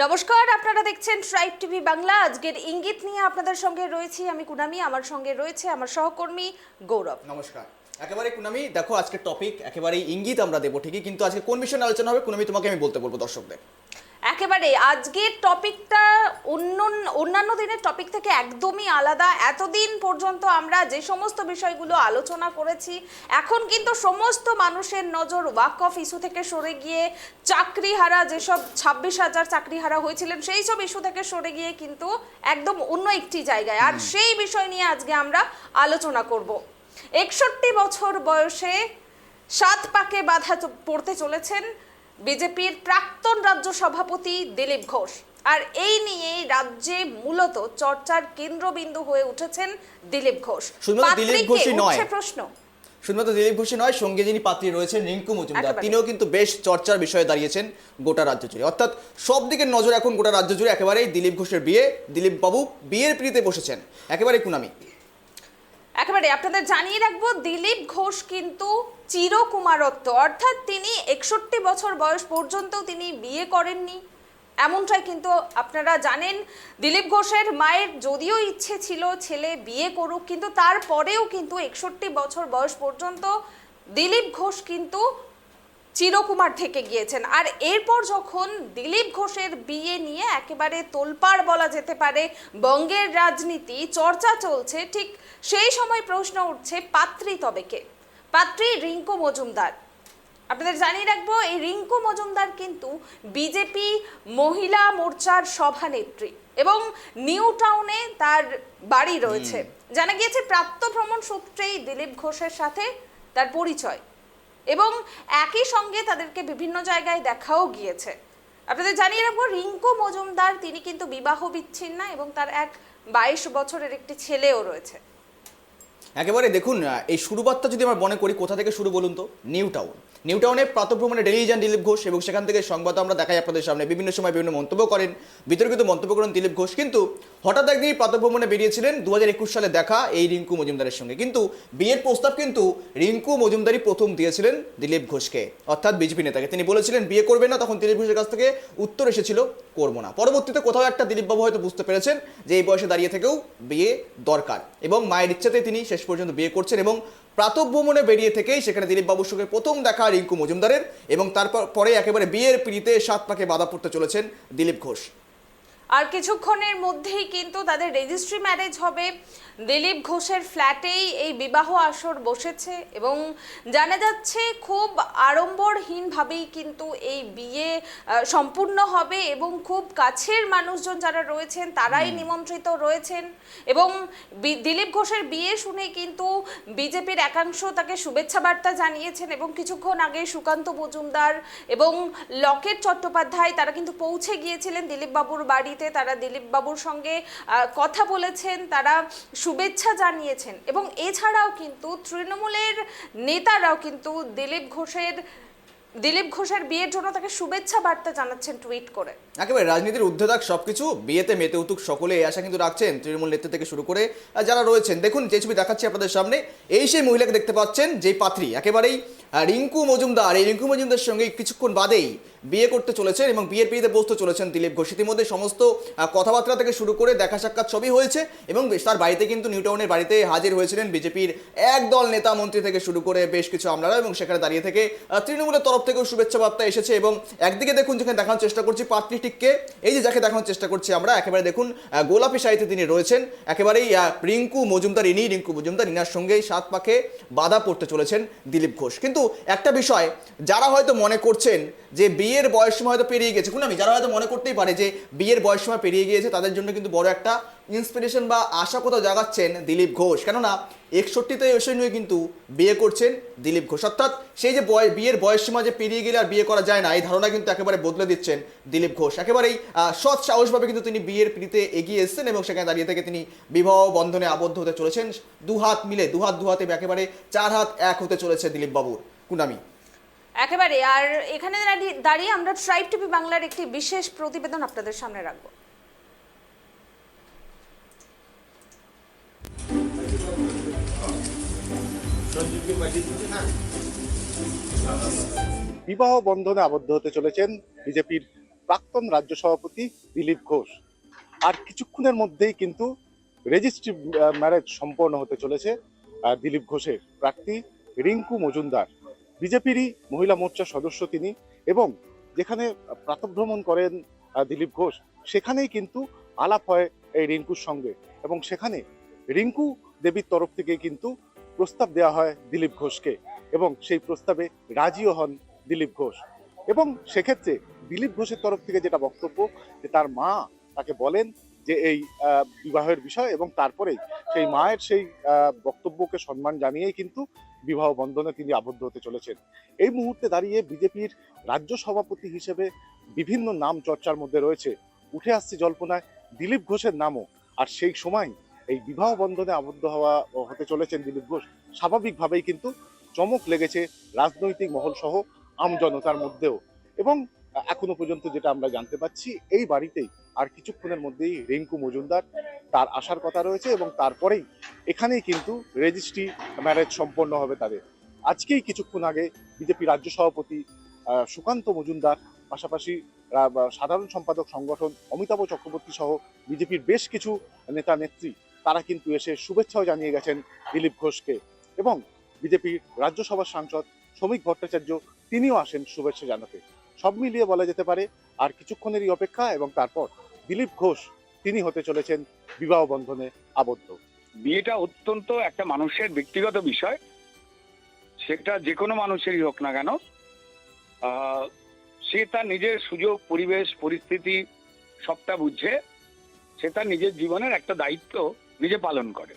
নমস্কার, আপনারা দেখছেন ট্রাইব টিভি বাংলা। আজকের ইঙ্গিত নিয়ে আপনাদের সঙ্গে রয়েছি আমি কুনামি, আমার সঙ্গে রয়েছে আমার সহকর্মী গৌরব। নমস্কার। একেবারে কুনামি, দেখো আজকে টপিক একেবারে ইঙ্গিত আমরা দেবো ঠিকই, কিন্তু আজকে কোন বিষয়ে আলোচনা হবে কুনামি তোমাকে আমি বলতে বলবো দর্শকদের। একেবারে আজকের টপিকটা অন্যান্য দিনের টপিক থেকে একদমই আলাদা। এতদিন পর্যন্ত আমরা যে সমস্ত বিষয়গুলো আলোচনা করেছি, এখন কিন্তু সমস্ত মানুষের নজর ওয়াক অফ ইস্যু থেকে সরে গিয়ে চাকরিহারা, যেসব 26,000 চাকরিহারা হয়েছিলেন সেই সব ইস্যু থেকে সরে গিয়ে কিন্তু একদম অন্য একটি জায়গায়, আর সেই বিষয় নিয়ে আজকে আমরা আলোচনা করব। 61 বছর বয়সে 7 পাকে বাধা পড়তে চলেছেন বিজেপির প্রাক্তন রাজ্য সভাপতি দিলীপ ঘোষ। আর এই নিয়ে রাজ্যে মূলত চর্চার কেন্দ্রবিন্দু হয়ে উঠেছেন দিলীপ ঘোষ। শুধুমাত্র দিলীপ ঘোষই নয়, প্রশ্ন শুধুমাত্র দিলীপ ঘোষই নয়, সঙ্গে যিনি পাত্রী রয়েছেন রিঙ্কু মজুমদার, তিনিও কিন্তু বেশ চর্চার বিষয়ে দাঁড়িয়েছেন গোটা রাজ্য জুড়ে। অর্থাৎ সব দিকের নজর এখন গোটা রাজ্য জুড়ে একেবারেই দিলীপ ঘোষের বিয়ে। দিলীপ বাবু বিয়ের পিড়িতে বসেছেন একেবারে কুনামি। একেবারে আপনাদের জানিয়ে রাখবো, দিলীপ ঘোষ কিন্তু চিরকুমারত্ব, অর্থাৎ তিনি 61 বছর বয়স পর্যন্ত তিনি বিয়ে করেননি, এমনটাই কিন্তু আপনারা জানেন। দিলীপ ঘোষের মায়ের যদিও ইচ্ছে ছিল ছেলে বিয়ে করুক, কিন্তু তারপরেও কিন্তু 61 বছর বয়স পর্যন্ত দিলীপ ঘোষ কিন্তু চিরকুমার থেকে গিয়েছেন। আর এরপর যখন দিলীপ ঘোষের বিয়ে নিয়ে একেবারে তোলপাড় বলা যেতে পারে বঙ্গের রাজনীতি, চর্চা চলছে, ঠিক সেই সময় প্রশ্ন উঠছে পাত্রী তবে কে? পাত্রী রিঙ্কু মজুমদার। আপনাদের জানিয়ে রাখবো, এই রিঙ্কু মজুমদার কিন্তু বিজেপি মহিলা মোর্চার সভানেত্রী এবং নিউ টাউনে তার বাড়ি রয়েছে। জানা গিয়েছে প্রাপ্ত ভ্রমণ সূত্রেই দিলীপ ঘোষের সাথে তার পরিচয় এবং একই সঙ্গে তাদেরকে বিভিন্ন জায়গায় দেখাও গিয়েছে। আপনাদের জানিয়ে রাখবো, রিঙ্কু মজুমদার তিনি কিন্তু বিবাহ বিচ্ছিন্ন এবং তার এক 22 বছরের একটি ছেলেও রয়েছে। একেবারে দেখুন, এই শুরুবাতটা যদি আমরা মনে করি কোথা থেকে শুরু বলুন তো, নিউ টাউন। নিউ টাউনে প্রাতঃভ্রমণে ডেলি যান দিলীপ ঘোষ এবং সেখান থেকে সংবাদ আমরা দেখাই আপনাদের সামনে। বিভিন্ন সময় বিভিন্ন মন্তব্য করেন, বিতর্কিত মন্তব্য করেন দিলীপ ঘোষ। কিন্তু হঠাৎ একদিন প্রাতঃভ্রমণে বেরিয়েছিলেন 2021 সালে দেখা এই রিঙ্কু মজুমদারের সঙ্গে। কিন্তু বিয়ের প্রস্তাব কিন্তু রিঙ্কু মজুমদারই প্রথম দিয়েছিলেন দিলীপ ঘোষকে, অর্থাৎ বিজেপি নেতাকে। তিনি বলেছিলেন বিয়ে করবেন না, তখন দিলীপ ঘোষের কাছ থেকে উত্তর এসেছিল করবো না। পরবর্তীতে কোথাও একটা দিলীপবাবু হয়তো বুঝতে পেরেছেন যে এই বয়সে দাঁড়িয়ে থেকেও বিয়ে দরকার এবং মায়ের ইচ্ছাতে তিনি শেষ পর্যন্ত বিয়ে করছেন। এবং প্রাতঃভ্রমণে বেরিয়ে থেকেই সেখানে দিলীপ বাবুর সঙ্গে প্রথম দেখা রিঙ্কু মজুমদারের এবং তারপর পরে একেবারে বিয়ের পিড়িতে 7 পাকে বাধা পড়তে চলেছেন দিলীপ ঘোষ। আর কিছুক্ষণের মধ্যেই কিন্তু তাদের রেজিস্ট্রি ম্যারেজ হবে। দিলীপ ঘোষের ফ্ল্যাটেই এই বিবাহ আসর বসেছে এবং জানা যাচ্ছে খুব আড়ম্বরহীনভাবেই কিন্তু এই বিয়ে সম্পূর্ণ হবে এবং খুব কাছের মানুষজন যারা রয়েছেন তারাই নিমন্ত্রিত রয়েছেন। এবং দিলীপ ঘোষের বিয়ে শুনে কিন্তু বিজেপির একাংশ তাকে শুভেচ্ছা বার্তা জানিয়েছেন এবং কিছুক্ষণ আগে সুকান্ত মজুমদার এবং লকেট চট্টোপাধ্যায় তারা কিন্তু পৌঁছে গিয়েছিলেন দিলীপ বাবুর বাড়িতে। তারা দিলীপ বাবুর সঙ্গে কথা বলেছেন, তারা শুভেচ্ছা জানিয়েছেন এবং এছাড়াও কিন্তু তৃণমূলের নেতারাও কিন্তু দিলীপ ঘোষের বিয়ের জন্য তাকে শুভেচ্ছা বার্তা জানাচ্ছেন টুইট করে। একেবারে রাজনীতির উদ্ধেদাক সবকিছু, বিয়েতে মেতে উতুক সকলে এই আশা কিন্তু রাখছেন তৃণমূল নেতৃত্ব থেকে শুরু করে যারা রয়েছেন। দেখুন যে ছবি দেখাচ্ছি আপনাদের সামনে, এই সেই মহিলাকে দেখতে পাচ্ছেন যে পাত্রী একেবারেই রিঙ্কু মজুমদার। এই রিঙ্কু মজুমদারের সঙ্গে কিছুক্ষণ বাদেই বিয়ে করতে চলেছেন এবং বিয়ের পিড়িতে বসতে চলেছেন দিলীপ ঘোষ। ইতিমধ্যে সমস্ত কথাবার্তা থেকে শুরু করে দেখা সাক্ষাৎ সবই হয়েছে এবং তার বাড়িতে কিন্তু নিউ টাউনের বাড়িতে হাজির হয়েছিলেন বিজেপির একদল নেতা মন্ত্রী থেকে শুরু করে বেশ কিছু আমলারা এবং সেখানে দাঁড়িয়ে থেকে তৃণমূলের তরফ থেকেও শুভেচ্ছা বার্তা এসেছে। এবং একদিকে দেখুন যেখানে দেখানোর চেষ্টা করছি পাত্রী টিককে, এই যে যাকে দেখানোর চেষ্টা করছি আমরা, একেবারে দেখুন গোলাপি শাড়িতে তিনি রয়েছেন। একেবারেই রিঙ্কু মজুমদার, রিঙ্কু মজুমদার, ইনার সঙ্গেই 7 পাকে বাধা পড়তে চলেছেন দিলীপ ঘোষ। কিন্তু একটা বিষয়, যারা হয়তো মনে করছেন যে বিয়ের বয়সসীমা হয়তো পেরিয়ে গেছে, আমি যারা হয়তো মনে করতেই পারে যে বিয়ের বয়সসীমা পেরিয়ে গিয়েছে, তাদের জন্য কিন্তু বড় একটা ইন্সপিরেশন বা আশা কোথাও জাগাচ্ছেন দিলীপ ঘোষ। কেননা 61তে এসে নিয়ে কিন্তু বিয়ে করছেন দিলীপ ঘোষ। অর্থাৎ সেই যে বিয়ের বয়সসীমা যে পেরিয়ে গেলে আর বিয়ে করা যায় না, এই ধারণা কিন্তু একেবারে বদলে দিচ্ছেন দিলীপ ঘোষ। একেবারেই সৎ সাহসভাবে কিন্তু তিনি বিয়ের পিড়িতে এগিয়ে এসেছেন এবং সেখানে দাঁড়িয়ে থেকে তিনি বিবাহ বন্ধনে আবদ্ধ হতে চলেছেন। দুহাত মিলে, দুহাতে একেবারে 4 হাত এক হতে চলেছে দিলীপ বাবুর। কুনামি একেবারে। আর এখানে দাঁড়িয়ে আমরা ট্রাইব টিভি বাংলার একটি বিশেষ প্রতিবেদন আপনাদের সামনে রাখবো। বিবাহ বন্ধনে আবদ্ধ হতে চলেছেন বিজেপির প্রাক্তন রাজ্য সভাপতি দিলীপ ঘোষ। আর কিছুক্ষণের মধ্যেই কিন্তু রেজিস্ট্রি ম্যারেজ সম্পন্ন হতে চলেছে দিলীপ ঘোষের প্রার্থী রিঙ্কু মজুমদার, বিজেপিরই মহিলা মোর্চার সদস্য তিনি। এবং যেখানে প্রাতঃভ্রমণ করেন দিলীপ ঘোষ, সেখানেই কিন্তু আলাপ হয় এই রিঙ্কুর সঙ্গে, এবং সেখানে রিঙ্কু দেবীর তরফ থেকে কিন্তু প্রস্তাব দেওয়া হয় দিলীপ ঘোষকে, এবং সেই প্রস্তাবে রাজিও হন দিলীপ ঘোষ। এবং সেক্ষেত্রে দিলীপ ঘোষের তরফ থেকে যেটা বক্তব্য, যে তার মা তাকে বলেন যে এই বিবাহের বিষয়, এবং তারপরেই সেই মায়ের সেই বক্তব্যকে সম্মান জানিয়েই কিন্তু বিবাহ বন্ধনে তিনি আবদ্ধ হতে চলেছেন। এই মুহূর্তে দাঁড়িয়ে বিজেপির রাজ্য সভাপতি হিসেবে বিভিন্ন নাম চর্চার মধ্যে রয়েছে। উঠে আসছে জল্পনায় দিলীপ ঘোষের নামও। আর সেই সময় এই বিবাহ বন্ধনে আবদ্ধ হতে চলেছেন দিলীপ ঘোষ, স্বাভাবিকভাবেই কিন্তু চমক লেগেছে রাজনৈতিক মহল সহ আমজনতার মধ্যেও। এবং এখনো পর্যন্ত যেটা আমরা জানতে পাচ্ছি, এই বাড়িতেই আর কিছুক্ষণের মধ্যেই রিঙ্কু মজুমদার তার আসার কথা রয়েছে, এবং তারপরেই এখানেই কিন্তু রেজিস্ট্রি ম্যারেজ সম্পন্ন হবে তাদের। আজকেই কিছুক্ষণ আগে বিজেপি রাজ্য সভাপতি সুকান্ত মজুমদার, পাশাপাশি সাধারণ সম্পাদক সংগঠন অমিতাভ চক্রবর্তী সহ বিজেপির বেশ কিছু নেতা নেত্রী তারা কিন্তু এসে শুভেচ্ছাও জানিয়ে গেছেন দিলীপ ঘোষকে। এবং বিজেপির রাজ্যসভার সাংসদ শ্রমিক ভট্টাচার্য তিনিও আসেন শুভেচ্ছা জানাতে। সব মিলিয়ে বলা যেতে পারে আর কিছুক্ষণেরই অপেক্ষা, এবং তারপর দিলীপ ঘোষ তিনি হতে চলেছেন বিবাহ বন্ধনে আবদ্ধ। বিয়েটা অত্যন্ত একটা মানুষের ব্যক্তিগত বিষয়, সেটা যে কোনো মানুষেরই হোক না কেন। সে তার নিজের সুযোগ, পরিবেশ, পরিস্থিতি সবটা বুঝে সে তার নিজের জীবনের একটা দায়িত্ব নিজে পালন করে।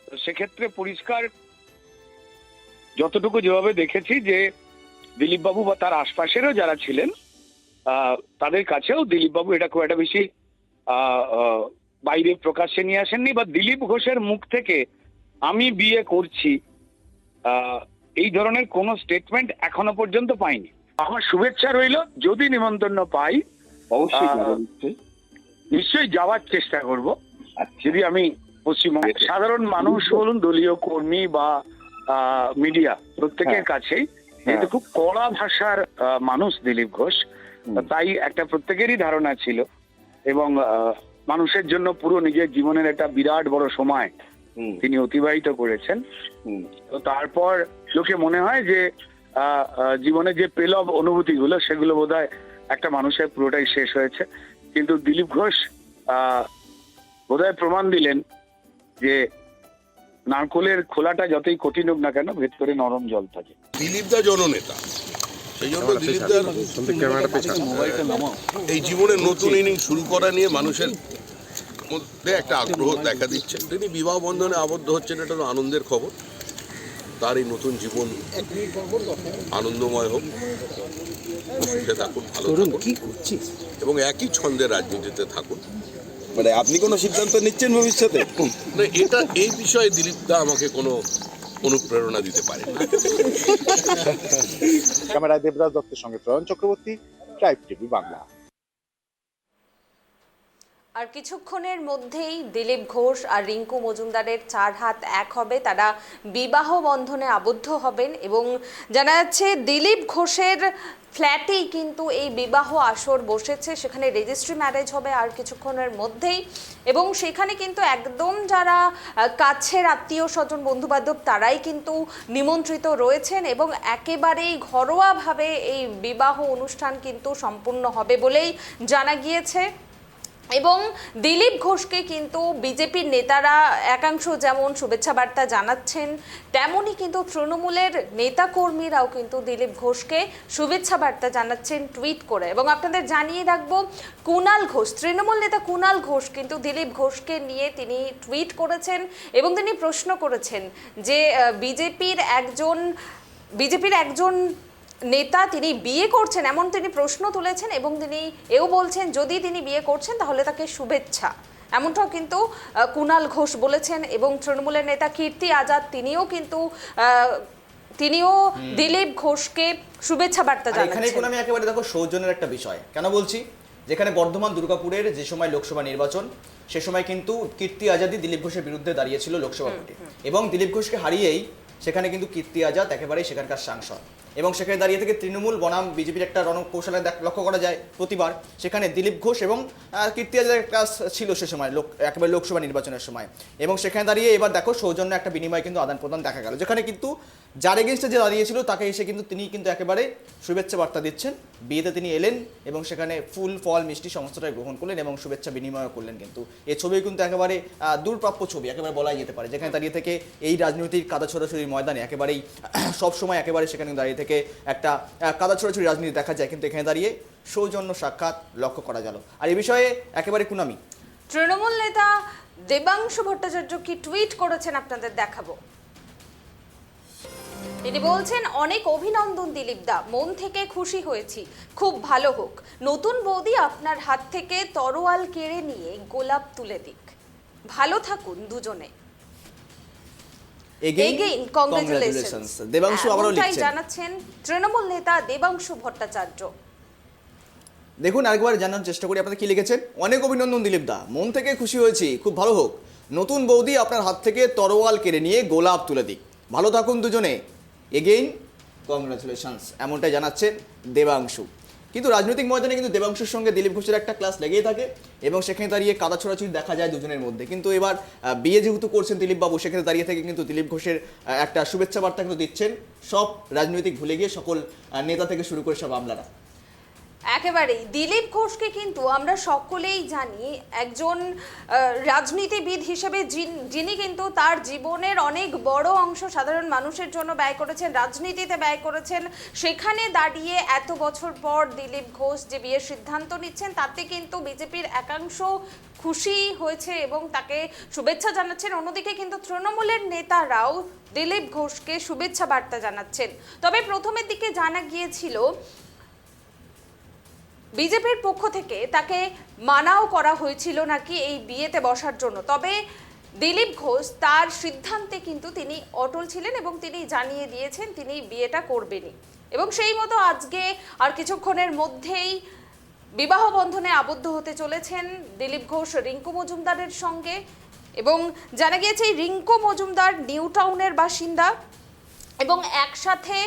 তো সেক্ষেত্রে পরিষ্কার যতটুকু যেভাবে দেখেছি যে দিলীপ বাবু বা তার আশপাশেরও যারা ছিলেন তাদের কাছেও দিলীপ বাবু এটা খুব একটা বেশি বাইরে প্রকাশ্যে নিয়ে আসেননি, বা দিলীপ ঘোষের মুখ থেকে আমি বিয়ে করছি এই ধরনের কোনো স্টেটমেন্ট এখনো পর্যন্ত পাইনি। আমার শুভেচ্ছা রইল, যদি নিমন্ত্রণ পাই নিশ্চয়ই যাওয়ার চেষ্টা করব। যদি আমি পশ্চিমবঙ্গের সাধারণ মানুষ বলুন, দলীয় কর্মী বা মিডিয়া, প্রত্যেকের কাছেই যেহেতু খুব কড়া ভাষার মানুষ দিলীপ ঘোষ, তাই একটা প্রত্যেকেরই ধারণা ছিল, এবং মানুষের জন্য পুরো নিজের জীবনের একটা বিরাট বড় সময় তিনি অতিবাহিত করেছেন। তো তারপর লোকে মনে হয় যে জীবনে যে পেলব অনুভূতিগুলো সেগুলো বোধহয় একটা মানুষের পুরোটাই শেষ হয়েছে। কিন্তু দিলীপ ঘোষ বোধহয় প্রমাণ দিলেন যে নারকোলের খোলাটা যতই কঠিন হোক না কেন, ভেতরে নরম জল থাকে। দিলীপদা জননেতা, সেই জন্য দিলীপদার এই জীবনের নতুন ইনিংস শুরু করা নিয়ে মানুষের মধ্যে একটা আগ্রহ দেখা দিচ্ছে। তিনি বিবাহ বন্ধনে আবদ্ধ হচ্ছেন, এটা তো আনন্দের খবর। তার এই নতুন জীবন আনন্দময় হোক, সুখে থাকুন, ভালো থাকুন, এবং একই ছন্দের রাজনীতিতে থাকুন। মানে আপনি কোনো সিদ্ধান্ত নিচ্ছেন ভবিষ্যতে? এটা এই বিষয়ে দিলীপদা আমাকে কোনো অনুপ্রেরণা দিতে পারে না। ক্যামেরায় দেবরাজ দত্তের সঙ্গে প্রয়ন চক্রবর্তী, ট্রাইব টিভি বাংলা। আর কিছুক্ষণের মধ্যেই দিলীপ ঘোষ আর রিঙ্কু মজুমদারের চার হাত এক হবে, তারা বিবাহ বন্ধনে আবদ্ধ হবেন। এবং জানা যাচ্ছে দিলীপ ঘোষের ফ্ল্যাটেই কিন্তু এই বিবাহ আসর বসেছে, সেখানে রেজিস্ট্রি ম্যারেজ হবে আর কিছুক্ষণের মধ্যেই। এবং সেখানে কিন্তু একদম যারা কাছের আত্মীয় স্বজন বন্ধুবান্ধব তারাই কিন্তু নিমন্ত্রিত রয়েছেন, এবং একেবারেই ঘরোয়াভাবে এই বিবাহ অনুষ্ঠান কিন্তু সম্পূর্ণ হবে বলেই জানা গিয়েছে। এবং দিলীপ ঘোষকে কিন্তু বিজেপির নেতারা একাংশ যেমন শুভেচ্ছা বার্তা জানাচ্ছেন, তেমনই কিন্তু তৃণমূলের নেতাকর্মীরাও কিন্তু দিলীপ ঘোষকে শুভেচ্ছা বার্তা জানাচ্ছেন টুইট করে। এবং আপনাদের জানিয়ে রাখবো, কুণাল ঘোষ, তৃণমূল নেতা কুণাল ঘোষ কিন্তু দিলীপ ঘোষকে নিয়ে তিনি টুইট করেছেন, এবং তিনি প্রশ্ন করেছেন যে বিজেপির একজন নেতা তিনি বিয়ে করছেন এমন তিনি প্রশ্ন তুলেছেন, এবং তিনি এও বলছেন যদি তিনি বিয়ে করছেন তাহলে তাকে শুভেচ্ছা, এমনটাও কিন্তু কুণাল ঘোষ বলেছেন। এবং তৃণমূলের নেতা কীর্তি আজাদ তিনিও দিলীপ ঘোষকে শুভেচ্ছা বার্তা জানাচ্ছেন। এখানে আমি একেবারে দেখো সৌজন্যের একটা বিষয় কেন বলছি, যেখানে বর্ধমান দুর্গাপুরের যে সময় লোকসভা নির্বাচন, সে সময় কিন্তু কীর্তি আজাদি দিলীপ ঘোষের বিরুদ্ধে দাঁড়িয়েছিল লোকসভা ভোটে, এবং দিলীপ ঘোষকে হারিয়েই সেখানে কিন্তু কীর্তি আজাদ একেবারেই সেখানকার সাংসদ, এবং সেখানে দাঁড়িয়ে থেকে তৃণমূল বনাম বিজেপির একটা রণকৌশলে লক্ষ্য করা যায় প্রতিবার। সেখানে দিলীপ ঘোষ এবং কীর্তি আজাদের ক্লাস ছিল সে সময় একেবারে লোকসভা নির্বাচনের সময়, এবং সেখানে দাঁড়িয়ে এবার দেখো সৌজন্য একটা বিনিময় কিন্তু আদান প্রদান দেখা গেল, যেখানে কিন্তু যার এগেনস্টে যে দাঁড়িয়েছিল তাকে এসে কিন্তু তিনি কিন্তু একেবারে শুভেচ্ছা বার্তা দিচ্ছেন। বিয়েতে তিনি এলেন এবং সেখানে ফুল ফল মিষ্টি সমস্তটাই গ্রহণ করলেন এবং শুভেচ্ছা বিনিময় করলেন। কিন্তু এই ছবি কিন্তু একেবারে দূরপ্রাপ্য ছবি একেবারে বলাই যেতে পারে, যেখানে দাঁড়িয়ে থেকে এই রাজনৈতিক কাদা ছোড়াছড়ির ময়দানে একেবারেই সবসময় একেবারে সেখানে দাঁড়িয়ে থেকে একটা কাদা ছোড়াছড়ি রাজনীতি দেখা যায়, কিন্তু এখানে দাঁড়িয়ে সৌজন্য সাক্ষাৎ লক্ষ্য করা গেল। আর এই বিষয়ে একেবারে কুনামি তৃণমূল নেতা দেবাংশু ভট্টাচার্য কি টুইট করেছেন আপনাদের দেখাবো। তিনি বলছেন, অনেক অভিনন্দন দিলীপ দা, মন থেকে খুশি হয়েছি, খুব ভালো হোক। নতুন বৌদি আপনার হাত থেকে তরোয়াল কেড়ে নিয়ে গোলাপ তুলে দিক, ভালো থাকুন দুজনে। Again, congratulations. দেবাংশু আবারও এমনটাই লিখছেন। জানাচ্ছেন তৃণমূল নেতা দেবাংশু ভট্টাচার্য। দেখুন আরেকবার জানার চেষ্টা করি আপনাদের কি লিখেছেন। অনেক অভিনন্দন দিলীপ দা, মন থেকে খুশি হয়েছি, খুব ভালো হোক। নতুন বৌদি আপনার হাত থেকে তরোয়াল কেড়ে নিয়ে গোলাপ তুলে দিক, ভালো থাকুন দুজনে। এগেইন কংগ্রাচুলেশনস, এমনটাই জানাচ্ছেন দেবাংশু। কিন্তু রাজনৈতিক ময়দানে কিন্তু দেবাংশুর সঙ্গে দিলীপ ঘোষের একটা ক্লাস লেগেই থাকে এবং সেখানে দাঁড়িয়ে কাদা ছোড়াছুড়ি দেখা যায় দুজনের মধ্যে। কিন্তু এবার বিয়ে যেহেতু করছেন দিলীপ বাবু, সেখানে দাঁড়িয়ে থেকে কিন্তু দিলীপ ঘোষের একটা শুভেচ্ছা বার্তা কিন্তু দিচ্ছেন সব রাজনৈতিক ভুলে গিয়ে সকল নেতা থেকে শুরু করে সব আমলারা। একেবারেই দিলীপ ঘোষকে কিন্তু আমরা সকলেই জানি একজন রাজনীতিবিদ হিসেবে, যিনি কিন্তু তার জীবনের অনেক বড় অংশ সাধারণ মানুষের জন্য ব্যয় করেছেন, রাজনীতিতে ব্যয় করেছেন। সেখানে দাঁড়িয়ে এত বছর পর দিলীপ ঘোষ যে বিয়ের সিদ্ধান্ত নিচ্ছেন, তাতে কিন্তু বিজেপির একাংশ খুশি হয়েছে এবং তাকে শুভেচ্ছা জানাচ্ছেন। অন্যদিকে কিন্তু তৃণমূলের নেতারাও দিলীপ ঘোষকে শুভেচ্ছা বার্তা জানাচ্ছেন। তবে প্রথমের দিকে জানা গিয়েছিল বিজেপির পক্ষ থেকে তাকে মানাও করা হয়েছিল নাকি এই বিয়েতে বসার জন্য। তবে দিলীপ ঘোষ তার সিদ্ধান্তে কিন্তু তিনি অটল ছিলেন এবং তিনি জানিয়ে দিয়েছেন তিনি বিয়েটা করবেনই, এবং সেই মতো আজকে আর কিছুক্ষণের মধ্যেই বিবাহ বন্ধনে আবদ্ধ হতে চলেছেন দিলীপ ঘোষ রিঙ্কু মজুমদারের সঙ্গে। এবং জানা গিয়েছে রিঙ্কু মজুমদার নিউ টাউনের বাসিন্দা এবং একসাথে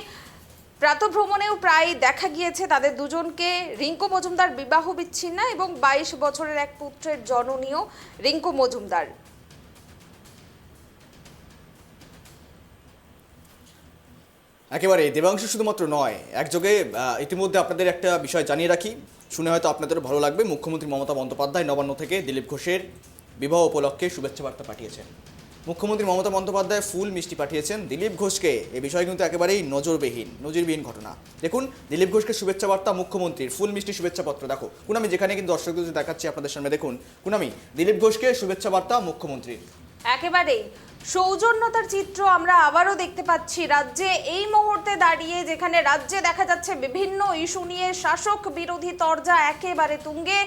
প্রাতঃভ্রমণেও প্রায় দেখা গিয়েছে তাদের দুজনকে। রিঙ্কু মজুমদার বিবাহ বিচ্ছিন্না এবং 22 বছরের এক পুত্রের জননীয় রিঙ্কু মজুমদার। একেবারে দেবাংশু শুধুমাত্র নয়, একযোগে ইতিমধ্যে আপনাদের একটা বিষয় জানিয়ে রাখি, শুনে হয়তো আপনাদেরও ভালো লাগবে। মুখ্যমন্ত্রী মমতা বন্দ্যোপাধ্যায় নবান্ন থেকে দিলীপ ঘোষের বিবাহ উপলক্ষে শুভেচ্ছা বার্তা পাঠিয়েছেন। মুখ্যমন্ত্রী মমতা বন্দ্যোপাধ্যায় ফুল মিষ্টি পাঠিয়েছেন দিলীপ ঘোষকে। এই বিষয় কিন্তু একেবারেই নজিরবিহীন ঘটনা। দেখুন দিলীপ ঘোষকে শুভেচ্ছা বার্তা মুখ্যমন্ত্রীর, ফুল মিষ্টি শুভেচ্ছা পত্র। দেখো কুনামি, যেখানে কিন্তু দর্শকদের দেখাচ্ছি আপনাদের সামনে, দেখুন কুনামি, দিলীপ ঘোষকে শুভেচ্ছা বার্তা মুখ্যমন্ত্রীর। একেবারেই সৌজন্যতার চিত্র আমরা আবারও দেখতে পাচ্ছি রাজ্যে এই মুহূর্তে দাঁড়িয়ে, যেখানে রাজ্যে দেখা যাচ্ছে বিভিন্ন ইস্যু নিয়ে শাসক বিরোধী তরজা একেবারে তুঙ্গে।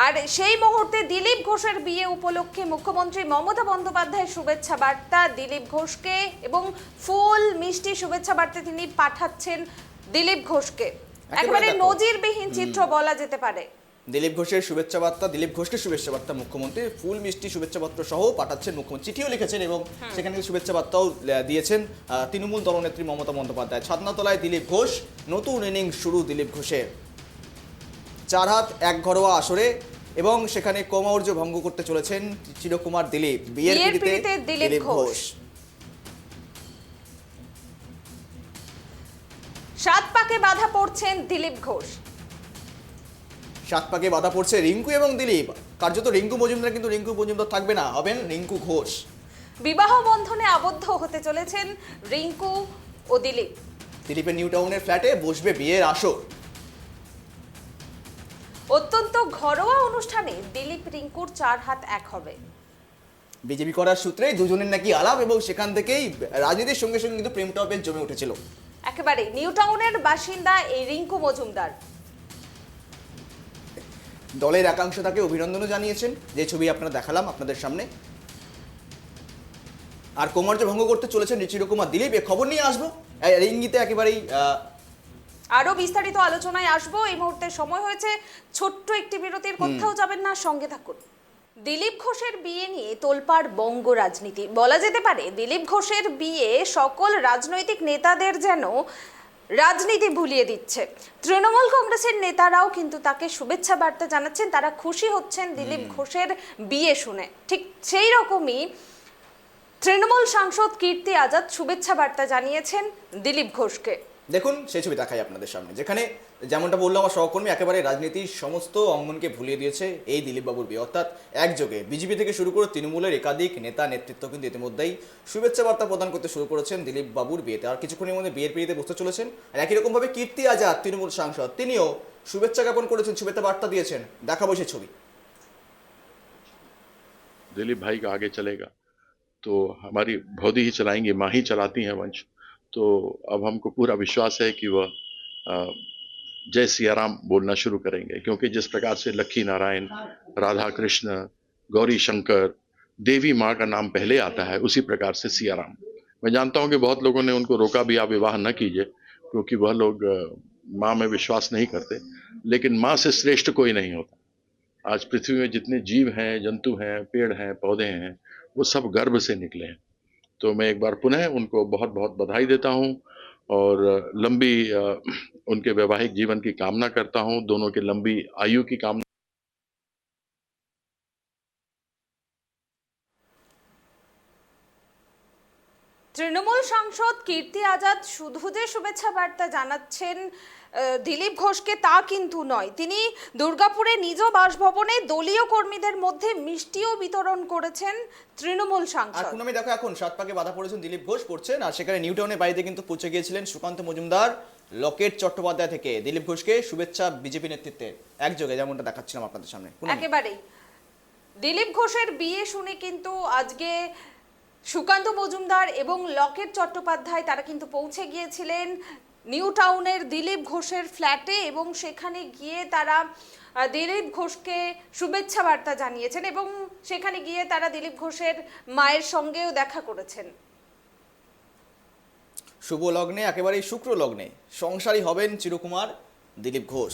আর সেই মুহূর্তে দিলীপ ঘোষের বিয়ে উপলক্ষে মুখ্যমন্ত্রী মমতা বন্দ্যোপাধ্যায় শুভেচ্ছা বার্তা দিলীপ ঘোষকে এবং ফুল মিষ্টি শুভেচ্ছা বার্তা তিনি পাঠাচ্ছেন দিলীপ ঘোষকে। একেবারে নজিরবিহীন চিত্র বলা যেতে পারে। দিলীপ ঘোষের শুভেচ্ছা বার্তা, দিলীপ ঘোষকে শুভেচ্ছা বার্তা মুখ্যমন্ত্রী ফুল মিষ্টি শুভেচ্ছা পত্র সহ পাঠাচ্ছেন মুখ্যমন্ত্রী। চিঠিও লিখেছেন এবং সেখানে শুভেচ্ছা বার্তাও দিয়েছেন তৃণমূল দলনেত্রী মমতা বন্দ্যোপাধ্যায়। ছাদনাতলায় দিলীপ ঘোষ, নতুন ইনিংস শুরু দিলীপ ঘোষের। 4 হাত 1 ঘরোয়া আসরে এবং সেখানে কৌমার্য ভঙ্গ করতে চলেছেন চিরকুমার দিলীপ। বিয়ের পিড়িতে দিলীপ ঘোষ। 7 পাকে বাধা পড়ছেন দিলীপ ঘোষ। 7 পাকে বাধা পড়ছে রিঙ্কু এবং দিলীপ। কার্যত রিঙ্কু মজুমদার, কিন্তু রিঙ্কু মজুমদার থাকবে না, হবেন রিঙ্কু ঘোষ। বিবাহ বন্ধনে আবদ্ধ হতে চলেছেন রিঙ্কু ও দিলীপ। দিলীপের নিউ টাউনের ফ্ল্যাটে বসবে বিয়ের আসর। অত্যন্ত ঘরোয়া অনুষ্ঠানে দিলীপ রিঙ্কুর 4 হাত 1 হবে। বিজেপি করার সূত্রেই দুজনের নাকি আলাপ এবং সেখান থেকেই রাজনীতির সঙ্গে সঙ্গে কিন্তু প্রেমটাও বেশ জমে উঠেছিল। একেবারে নিউ টাউনের বাসিন্দা এই রিঙ্কু মজুমদার। দলের একাংশ তাকে অভিনন্দনও জানিয়েছেন, যে ছবি আপনারা দেখালাম আপনাদের সামনে। আর কৌমার্য ভঙ্গ করতে চলেছেন চিরকুমার দিলীপ। এ খবর নিয়ে আসবো ইঙ্গিতে একেবারেই আরো বিস্তারিত আলোচনায় আসবো। এই মুহূর্তে সময় হয়েছে ছোট্ট একটি বিরতির, কোথাও যাবেন না, সঙ্গে থাকুন। দিলীপ ঘোষের বিয়ে নিয়ে তোলপাড় বঙ্গ রাজনীতি। বলা যেতে পারে দিলীপ ঘোষের বিয়ে সকল রাজনৈতিক নেতাদের যেন রাজনীতি ভুলিয়ে দিচ্ছে। তৃণমূল কংগ্রেসের নেতারাও কিন্তু তাকে শুভেচ্ছা বার্তা জানাচ্ছেন, তারা খুশি হচ্ছেন দিলীপ ঘোষের বিয়ে শুনে। ঠিক সেই রকমই তৃণমূল সাংসদ কীর্তি আজাদ শুভেচ্ছা বার্তা জানিয়েছেন দিলীপ ঘোষকে। দেখুন সেই ছবি দেখাই আপনাদের সামনে, যেখানে যেমনটা বললো আমার সহকর্মী, একেবারে রাজনীতির সমস্ত অঙ্গনকে ভুলিয়ে দিয়েছে এই দিলীপ বাবুর বিয়ে। অর্থাৎ একযোগে বিজেপি থেকে শুরু করে তৃণমূলের একাধিক নেতা নেতৃত্ব কিন্তু ইতিমধ্যেই শুভেচ্ছা বার্তা প্রদান করতে শুরু করেছেন দিলীপ বাবুর বিয়েতে। আর কিছুক্ষণের মধ্যে বিয়ের পিড়িতে বসতে চলেছেন। আর একই রকমভাবে কীর্তি আজাদ তৃণমূল সাংসদ, তিনিও শুভেচ্ছা জ্ঞাপন করেছেন, শুভেচ্ছা বার্তা দিয়েছেন। দেখাবো সেই ছবি। दिलीप भाई का आगे चलेगा तो हमारी भौदी ही चलाएंगी, माँ ही चलाती हैं वंश। तो अब हमको पूरा विश्वास है कि वह जय सिया राम बोलना शुरू करेंगे, क्योंकि जिस प्रकार से लक्ष्मी नारायण, राधा कृष्ण, गौरी शंकर, देवी माँ का नाम पहले आता है, उसी प्रकार से सिया राम। मैं जानता हूँ कि बहुत लोगों ने उनको रोका भी, आप विवाह न कीजिए, क्योंकि वह लोग माँ में विश्वास नहीं करते, लेकिन माँ से श्रेष्ठ कोई नहीं होता। आज पृथ्वी में जितने जीव हैं, जंतु हैं, पेड़ हैं, पौधे हैं, वो सब गर्भ से निकले हैं। तो मैं एक बार पुनः उनको बहुत बहुत बधाई देता हूँ और लंबी उनके वैवाहिक जीवन की कामना करता हूँ, दोनों की लंबी आयु की कामना। তৃণমূল সাংসদ কীর্তি আজাদ শুধু যে শুভেচ্ছা বার্তা জানাচ্ছেন দিলীপ ঘোষকে তা কিন্তু নয়, তিনি দুর্গাপুরে নিজ বাসভবনে দলীয় কর্মীদের মধ্যে মিষ্টিও বিতরণ করেছেন তৃণমূল আর সাংসদ। আমি দেখো এখন 7 পাকে বাধা পড়েছেন দিলীপ ঘোষ পড়ছেন, আর সেখানে নিউ টাউনের বাড়িতে কিন্তু পৌঁছে গিয়েছিলেন সুকান্ত মজুমদার লকেট চট্টোপাধ্যায় থেকে দিলীপ ঘোষকে শুভেচ্ছা বিজেপি নেতৃত্বে একযোগে, যেমনটা দেখাচ্ছিলাম আপনাদের সামনে। একেবারেই দিলীপ ঘোষের বিয়ে শুনে কিন্তু আজকে সুকান্ত মজুমদার এবং লকেট চট্টোপাধ্যায় তারা কিন্তু পৌঁছে গিয়েছিলেন নিউ টাউনের দিলীপ ঘোষের ফ্ল্যাটে, এবং সেখানে গিয়ে তারা দিলীপ ঘোষকে শুভেচ্ছা বার্তা জানিয়েছেন এবং সেখানে গিয়ে তারা দিলীপ ঘোষের মায়ের সঙ্গেও দেখা করেছেন। শুভ লগ্নে, একেবারেই শুক্র লগ্নে সংসারী হবেন চিরকুমার দিলীপ ঘোষ।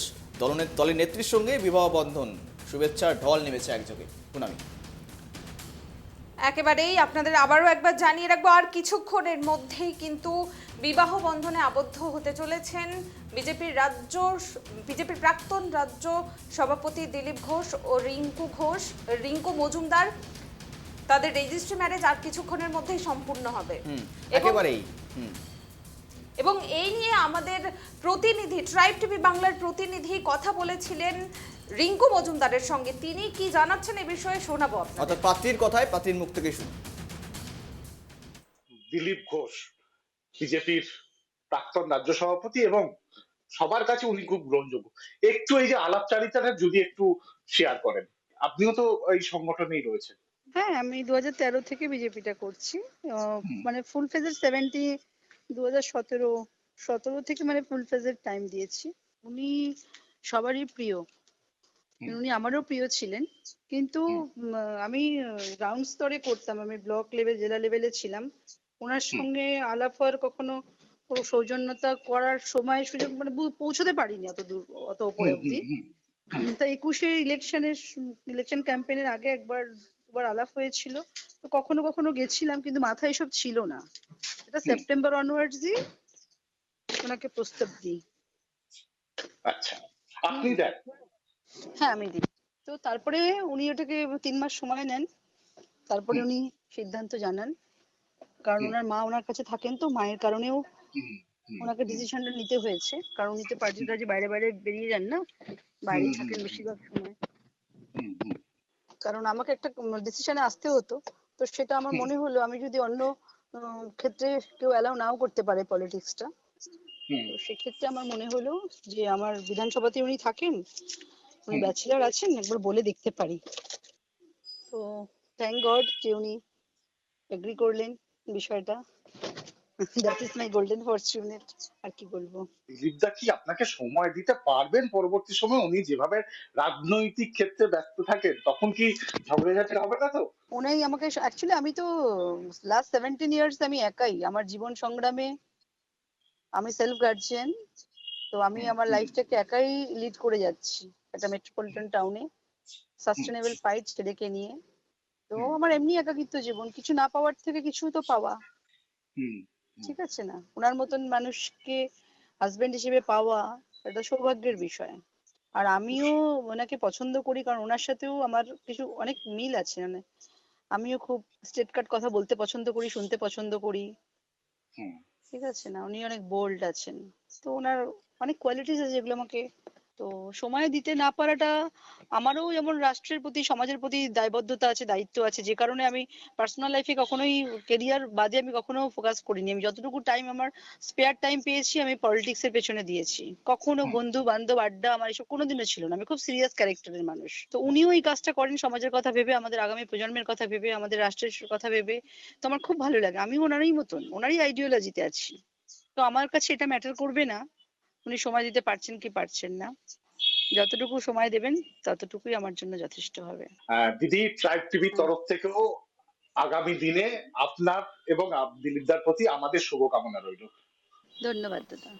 দলের নেত্রীর সঙ্গে বিবাহ বন্ধন, শুভেচ্ছার ঢল নেমেছে একযোগে। পুনামি একেবারেই আপনাদের আবারও একবার জানিয়ে রাখবো, আর কিছুক্ষণের মধ্যেই কিন্তু বিবাহ বন্ধনে আবদ্ধ হতে চলেছেন বিজেপির প্রাক্তন রাজ্য সভাপতি দিলীপ ঘোষ ও রিঙ্কু মজুমদার। তাদের রেজিস্ট্রি ম্যারেজ আর কিছুক্ষণের মধ্যেই সম্পূর্ণ হবে। একেবারেই এবং এই নিয়ে আমাদের প্রতিনিধি, ট্রাইব টিভি বাংলার প্রতিনিধি কথা বলেছিলেন রিঙ্কু মজুমদারের সঙ্গে। তিনি কি জানাচ্ছেন এ বিষয়ে শোনাবো আপনাদের। অর্থাৎ পাত্রীর কথায়, পাত্রীর মুখ থেকে শুনুন। দিলীপ ঘোষ বিজেপির প্রাক্তন রাজ্য সভাপতি এবং সবার কাছে উনি খুব গ্রহণযোগ্য। একটু এই যে আলাপচারিতাটা যদি একটু শেয়ার করেন, আপনিও তো এই সংগঠনেই রয়েছেন। হ্যাঁ, আমি 2013 থেকে বিজেপিটা করছি। মানে ফুল ফেজের 2017 থেকে মানে ফুল ফেজের টাইম দিয়েছি। উনি সবারই প্রিয়, উনি আমারও প্রিয় ছিলেন, কিন্তু আমি গ্রাউন্ড স্তরে করতাম, আমি ব্লক লেভেল, জেলা লেভেলে ছিলাম। ওনার সঙ্গে আলাপ হওয়ার কখনো সৌজন্যতা করার সময় সুযোগ মানে পৌঁছতে পারিনি অত দূর, অত উপরে অব্দি। তা 21-এ ইলেকশন ক্যাম্পেইনের আগে একবার আলাপ হয়েছিল, তো কখনো কখনো গেছিলাম, কিন্তু মাথায় এসব ছিল না। এটা সেপ্টেম্বর অনওয়ার্ডসই ওনাকে প্রস্তাব দিই। আচ্ছা, আপনি দেন? হ্যাঁ, আমি দিই। তো তারপরে উনি ওটাকে 3 মাস সময় নেন, তারপরে উনি সিদ্ধান্ত জানান, কারণ ওনার মা ওনার কাছে থাকেন, তো মায়ের কারণেও ওনাকে ডিসিশনটা নিতে হয়েছে, কারণ উনি তো পার্টির কাজে বাইরে বেরিয়ে যান না, বাইরে থাকেন বেশিরভাগ সময়। কারণ আমাকে একটা ডিসিশনে আসতে হতো, তো সেটা আমার মনে হলো আমি যদি অন্য ক্ষেত্রে কেউ অ্যালাউ নাও করতে পারে পলিটিক্সটা, তো সেক্ষেত্রে আমার মনে হলো যে আমার বিধানসভাতে উনি থাকেন, উনি ব্যাচেলার আছেন, একবার বলে দেখতে পারি। তো থ্যাংক গড যে উনি এগ্রি করলেন বিষয়টা। That is my golden fortunate, আর কি বলবো। দিলীপদা কি আপনাকে সময় দিতে পারবেন পরবর্তী সময়? উনি যেভাবে রাজনৈতিক ক্ষেত্রে ব্যস্ত থাকেন, তখন কি ঝগড়াঝাটি হবে না তো? উনি আমাকে অ্যাকচুয়ালি, আমি তো লাস্ট 17 ইয়ার্স আমি একাই আমার জীবন সংগ্রামে, আমি সেলফ গার্জিয়ান, তো আমি আমার লাইফটাকে একাই লিড করে যাচ্ছি একটা মেট্রোপলিটন টাউনে। সাস্টেনেবল ফাইট ছেলেকে নিয়ে। তো আমার এমনি একাকিত্ব জীবন, কিছু না পাওয়ার থেকে কিছু তো পাওয়া, ঠিক আছে না? ওনার মতন মানুষকে হাজবেন্ড হিসেবে পাওয়া এটা সৌভাগ্যের বিষয়। আর আমিও ওনাকে পছন্দ করি, কারণ ওনার সাথেও আমার কিছু অনেক মিল আছে। মানে আমিও খুব স্ট্রেট কাট কথা বলতে পছন্দ করি, শুনতে পছন্দ করি, ঠিক আছে না? উনি অনেক বোল্ড আছেন, তো ওনার অনেক কোয়ালিটিস আছে যেগুলো আমাকে, তো সময় দিতে না পারাটা আমারও যেমন রাষ্ট্রের প্রতি, সমাজের প্রতি দায়বদ্ধতা আছে, দায়িত্ব আছে, যে কারণে আমি পার্সোনাল লাইফে কখনোই কেরিয়ার বাদে আমি কখনো ফোকাস করিনি। আমি যতটুকু টাইম আমার স্পেয়ার টাইম পেয়েছি আমি পলিটিক্স এর পেছনে দিয়েছি। কখনো বন্ধু বান্ধব আড্ডা আমার এসব কোনোদিনও ছিল না। আমি খুব সিরিয়াস ক্যারেক্টারের মানুষ। তো উনিও এই কাজটা করেন সমাজের কথা ভেবে, আমাদের আগামী প্রজন্মের কথা ভেবে, আমাদের রাষ্ট্রের কথা ভেবে। তো আমার খুব ভালো লাগে। আমি ওনারই মতন, ওনারই আইডিওলজিতে আছি। তো আমার কাছে এটা ম্যাটার করবে না উনি সময় দিতে পারছেন কি পারছেন না। যতটুকু সময় দেবেন ততটুকুই আমার জন্য যথেষ্ট হবে। দিদি, ট্রাইব টিভির তরফ থেকেও আগামী দিনে আপনার এবং দিলীপদার প্রতি আমাদের শুভকামনা রইল। ধন্যবাদ দাদা।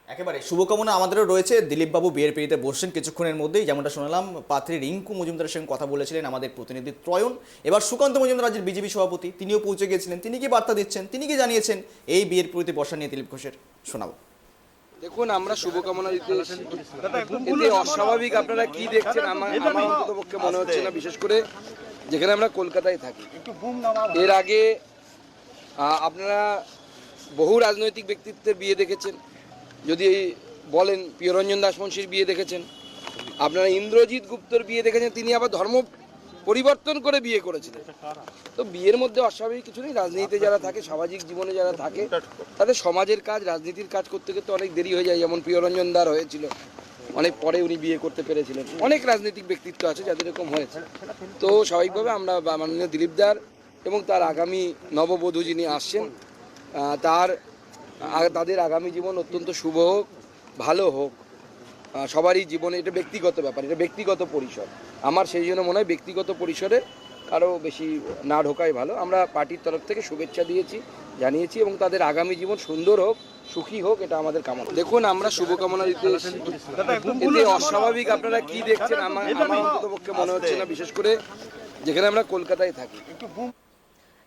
একেবারে শুভকামনা আমাদেরও রয়েছে। দিলীপবাবু বিয়ের পিড়িতে বসছেন কিছুক্ষণের মধ্যেই, যেমনটা শোনালাম পাত্রী রিঙ্কু মজুমদারের সঙ্গে কথা বলেছিলেন আমাদের প্রতিনিধি ত্রয়ন। এবার সুকান্ত মজুমদার রাজ্যের বিজেপি সভাপতি, তিনিও পৌঁছে গিয়েছিলেন। তিনি কি বার্তা দিচ্ছেন, তিনি কি জানিয়েছেন এই বিয়ের পিড়িতে বসা নিয়ে দিলীপ ঘোষের, শোনাবো। দেখুন, আমরা শুভকামনা দিতে এসেছি। এতে অস্বাভাবিক আপনারা কি দেখছেন আমার অন্ততপক্ষে মনে হচ্ছে না, বিশেষ করে যেখানে আমরা কলকাতায় থাকি। এর আগে আপনারা বহু রাজনৈতিক ব্যক্তিত্বের বিয়ে দেখেছেন, যদি বলেন প্রিয়রঞ্জন দাসমুন্সির বিয়ে দেখেছেন, আপনারা ইন্দ্রজিৎ গুপ্তর বিয়ে দেখেছেন, তিনি আবার ধর্ম পরিবর্তন করে বিয়ে করেছিলেন। তো বিয়ের মধ্যে অস্বাভাবিক কিছু নেই। রাজনীতিতে যারা থাকে, সামাজিক জীবনে যারা থাকে, তাদের সমাজের কাজ, রাজনীতির কাজ করতে করতে অনেক দেরি হয়ে যায়। যেমন প্রিয়রঞ্জন দার হয়েছিল, অনেক পরে উনি বিয়ে করতে পেরেছিলেন। অনেক রাজনৈতিক ব্যক্তিত্ব আছে যাদের এরকম হয়েছে। তো স্বাভাবিকভাবে আমরা মাননীয় দিলীপদার এবং তার আগামী নববধূ যিনি আসছেন তাদের আগামী জীবন অত্যন্ত শুভ হোক, ভালো হোক। সবারই জীবনে এটা ব্যক্তিগত ব্যাপার, এটা ব্যক্তিগত পরিসর। আমার সেই জন্য মনে হয় ব্যক্তিগত পরিসরে আরও বেশি না ঢোকাই ভালো। আমরা পার্টির তরফ থেকে শুভেচ্ছা জানিয়েছি এবং তাদের আগামী জীবন সুন্দর হোক, সুখী হোক, এটা আমাদের কামনা। দেখুন, আমরা শুভকামনা দিতে এসেছি। এতে অস্বাভাবিক আপনারা কি দেখছেন আমার অন্ততপক্ষে মনে হচ্ছে না, বিশেষ করে যেখানে আমরা কলকাতায় থাকি।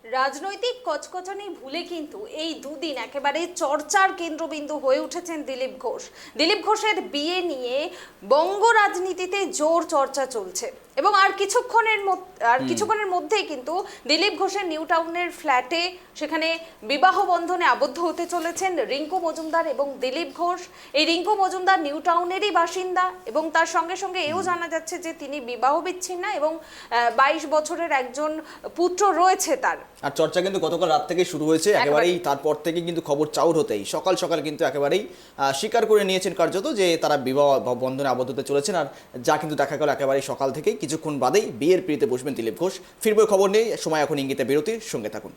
রাজনৈতিক কচকচানি ভুলে কিন্তু এই দুদিন একেবারে চর্চার কেন্দ্রবিন্দু হয়ে উঠেছেন দিলীপ ঘোষ। দিলীপ ঘোষের বিয়ে নিয়ে বঙ্গ রাজনীতিতে জোর চর্চা চলছে এবং আর কিছুক্ষণের মধ্যেই কিন্তু দিলীপ ঘোষের নিউ টাউনের ফ্ল্যাটে সেখানে বিবাহ বন্ধনে আবদ্ধ হতে চলেছেন রিঙ্কু মজুমদার এবং দিলীপ ঘোষ। এই রিঙ্কু মজুমদার নিউ টাউনেরই বাসিন্দা এবং তার সঙ্গে সঙ্গে এও জানা যাচ্ছে যে তিনি বিবাহ বিচ্ছিন্ন এবং 22 বছরের একজন পুত্র রয়েছে তার। আর চর্চা কিন্তু গতকাল রাত থেকে শুরু হয়েছে একেবারেই। তারপর থেকে কিন্তু খবর চাউর হতেই সকাল সকাল কিন্তু একেবারেই স্বীকার করে নিয়েছেন কার্যত যে তারা বিবাহ বন্ধনে আবদ্ধ হতে চলেছেন। আর যা কিন্তু দেখা গেল একেবারেই সকাল থেকেই কিছুক্ষণ বাদেই বিয়ের পিড়িতে বসবেন দিলীপ ঘোষ। ফিরবে খবর নেই, সময় এখন ইঙ্গিতে বিরতির, সঙ্গে থাকুন।